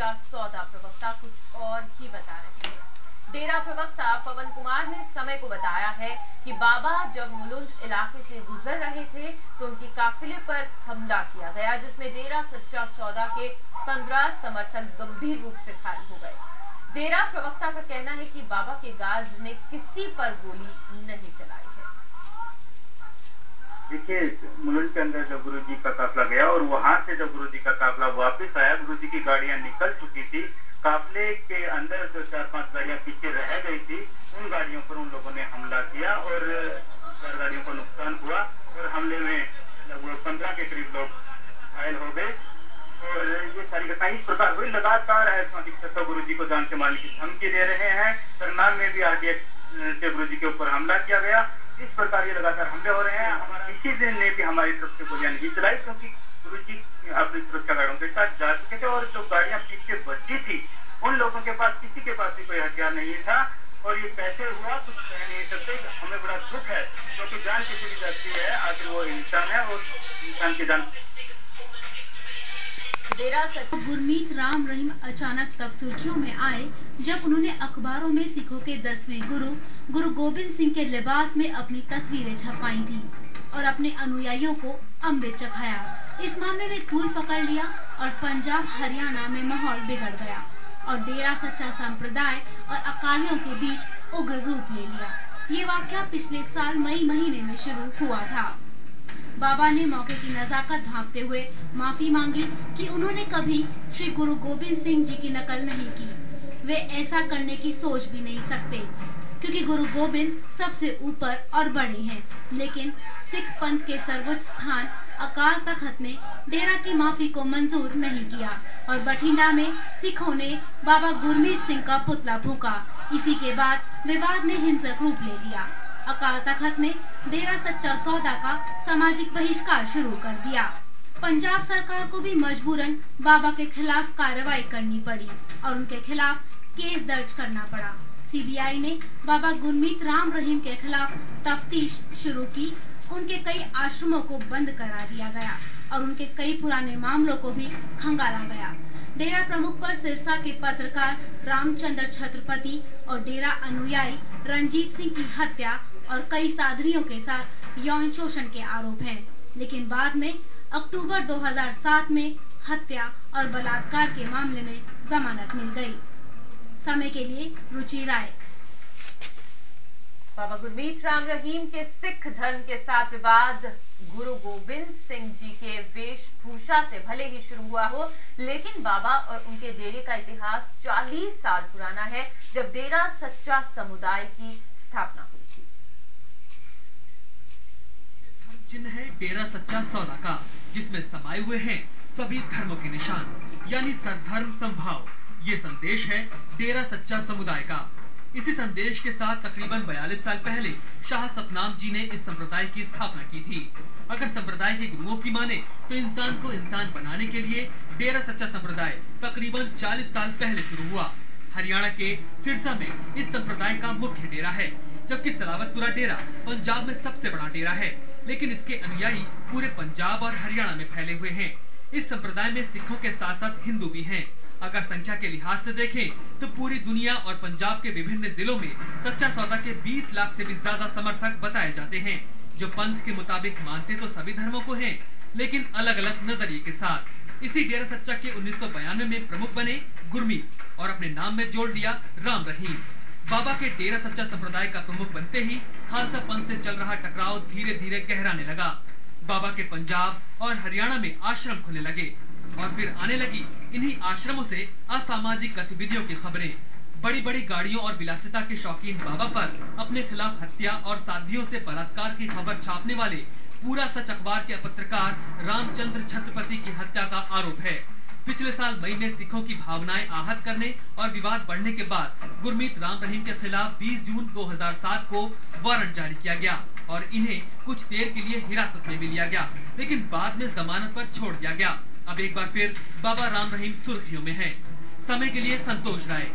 सच्चा सौदा प्रवक्ता कुछ और ही बता रहे हैं। डेरा प्रवक्ता पवन कुमार ने समय को बताया है कि बाबा जब मुलुंड इलाके से गुजर रहे थे तो उनके काफिले पर हमला किया गया, जिसमें डेरा सच्चा सौदा के 15 समर्थक गंभीर रूप से घायल हो गए। डेरा प्रवक्ता का कहना है कि बाबा के गार्ड ने किसी पर गोली नहीं चलाई है। देखिए, मुलुंड के अंदर जब गुरु जी का काफिला गया और वहां से जब गुरु जी का काफिला वापस आया, गुरु जी की गाड़ियां निकल चुकी थी। काफिले के अंदर जो 4-5 गाड़ियां पीछे रह गई थी, उन गाड़ियों पर उन लोगों ने हमला किया और 4 गाड़ियों को नुकसान हुआ और हमले में लगभग 15 के करीब लोग घायल हो गए। और ये सारी घटनाएं इस प्रकार हुई। लगातार ऐसा गुरु जी को जान से मारने की धमकी दे रहे हैं। करनाल में भी आरडीएक्स से गुरु जी के ऊपर हमला किया गया। इस प्रकार ये लगातार हमले हो रहे हैं। हमारा इसी दिन ने भी हमारी तरफ से गोलियां नहीं चलाई, क्योंकि गुरु जी अपनी सुरक्षा गार्डों के साथ जा चुके थे और जो गाड़ियां पीछे बची थी उन लोगों के पास किसी के पास भी कोई हथियार नहीं था। और ये कैसे हुआ कुछ कह नहीं सकते। हमें बड़ा दुख है, क्योंकि जान किसी भी जाती है, आखिर वो इंसान है और इंसान की जान। गुरमीत राम रहीम अचानक तब सुर्खियों में आए जब उन्होंने अखबारों में सिखों के 10वें गुरु गोबिंद सिंह के लिबास में अपनी तस्वीरें छपाई थी और अपने अनुयायियों को अमृत चखाया। इस मामले ने तूल पकड़ लिया और पंजाब हरियाणा में माहौल बिगड़ गया और डेरा सच्चा संप्रदाय और अकालियों के बीच उग्र रूप ले लिया। ये वाकया पिछले साल मई महीने में शुरू हुआ था। बाबा ने मौके की नजाकत भांपते हुए माफी मांगी कि उन्होंने कभी श्री गुरु गोबिंद सिंह जी की नकल नहीं की। वे ऐसा करने की सोच भी नहीं सकते, क्योंकि गुरु गोबिंद सबसे ऊपर और बड़े हैं। लेकिन सिख पंथ के सर्वोच्च स्थान अकाल तख्त ने डेरा की माफी को मंजूर नहीं किया और बठिंडा में सिखों ने बाबा गुरमीत सिंह का पुतला फूंका। इसी के बाद विवाद ने हिंसक रूप ले लिया। अकाल तख्त ने डेरा सच्चा सौदा का सामाजिक बहिष्कार शुरू कर दिया। पंजाब सरकार को भी मजबूरन बाबा के खिलाफ कार्रवाई करनी पड़ी और उनके खिलाफ केस दर्ज करना पड़ा। सीबीआई ने बाबा गुरमीत राम रहीम के खिलाफ तफ्तीश शुरू की। उनके कई आश्रमों को बंद करा दिया गया और उनके कई पुराने मामलों को भी खंगाला गया। डेरा प्रमुख पर सिरसा के पत्रकार रामचंद्र छत्रपति और डेरा अनुयायी रंजीत सिंह की हत्या और कई साधुओं के साथ यौन शोषण के आरोप हैं। लेकिन बाद में अक्टूबर 2007 में हत्या और बलात्कार के मामले में जमानत मिल गई। समय के लिए रुचि राय। बाबा गुरमीत राम रहीम के सिख धर्म के साथ विवाद गुरु गोबिंद सिंह जी के वेशभूषा से भले ही शुरू हुआ हो, लेकिन बाबा और उनके डेरे का इतिहास 40 साल पुराना है, जब डेरा सच्चा समुदाय की स्थापना हुई थी। चिन्ह है डेरा सच्चा सौदा का, जिसमें समाये हुए हैं सभी धर्मों के निशान, यानी सर्वधर्म समभाव। ये संदेश है डेरा सच्चा समुदाय का। इसी संदेश के साथ तकरीबन 42 साल पहले शाह सतनाम जी ने इस संप्रदाय की स्थापना की थी। अगर संप्रदाय के गुरुओं की माने तो इंसान को इंसान बनाने के लिए डेरा सच्चा संप्रदाय तकरीबन 40 साल पहले शुरू हुआ। हरियाणा के सिरसा में इस संप्रदाय का मुख्य डेरा है, जबकि सलावतपुरा डेरा पंजाब में सबसे बड़ा डेरा है, लेकिन इसके अनुयायी पूरे पंजाब और हरियाणा में फैले हुए हैं। इस संप्रदाय में सिखों के साथ साथ हिंदू भी हैं। अगर संख्या के लिहाज से देखें तो पूरी दुनिया और पंजाब के विभिन्न जिलों में सच्चा सौदा के 20 लाख से भी ज्यादा समर्थक बताए जाते हैं, जो पंथ के मुताबिक मानते तो सभी धर्मों को हैं, लेकिन अलग अलग नजरिए के साथ। इसी डेरा सच्चा के 1992 में प्रमुख बने गुरमीत और अपने नाम में जोड़ दिया राम रहीम। बाबा के डेरा सच्चा संप्रदाय का प्रमुख बनते ही खालसा पंथ से चल रहा टकराव धीरे धीरे गहराने लगा। बाबा के पंजाब और हरियाणा में आश्रम खुलने लगे और फिर आने लगी इन्हीं आश्रमों से असामाजिक गतिविधियों की खबरें। बड़ी बड़ी गाड़ियों और विलासिता के शौकीन बाबा पर अपने खिलाफ हत्या और साधियों से बलात्कार की खबर छापने वाले पूरा सच अखबार के पत्रकार रामचंद्र छत्रपति की हत्या का आरोप है। पिछले साल मई में सिखों की भावनाएं आहत करने और विवाद बढ़ने के बाद गुरमीत राम रहीम के खिलाफ 20 जून 2007 को वारंट जारी किया गया और इन्हें कुछ देर के लिए हिरासत में भी लिया गया, लेकिन बाद में जमानत पर छोड़ दिया गया। अब एक बार फिर बाबा राम रहीम सुर्खियों में हैं। समय के लिए संतोष राय।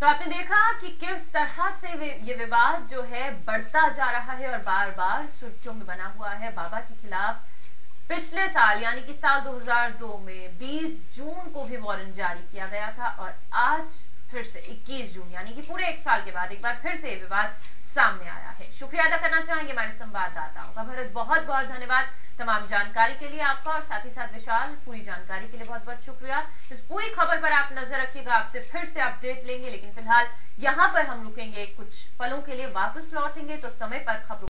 तो आपने देखा कि किस तरह से ये विवाद जो है बढ़ता जा रहा है और बार बार सुर्खियों में बना हुआ है। बाबा के खिलाफ पिछले साल यानी कि साल 2002 में 20 जून को भी वारंट जारी किया गया था और आज फिर से 21 जून यानी कि पूरे एक साल के बाद एक बार फिर से ये विवाद सामने आया है। शुक्रिया अदा करना चाहेंगे हमारे संवाददाताओं का। भरत, बहुत बहुत धन्यवाद तमाम जानकारी के लिए आपका, और साथ ही साथ विशाल, पूरी जानकारी के लिए बहुत बहुत शुक्रिया। इस पूरी खबर पर आप नजर रखिएगा, आपसे फिर से अपडेट लेंगे, लेकिन फिलहाल यहाँ पर हम रुकेंगे, कुछ पलों के लिए वापस लौटेंगे तो समय पर खबरों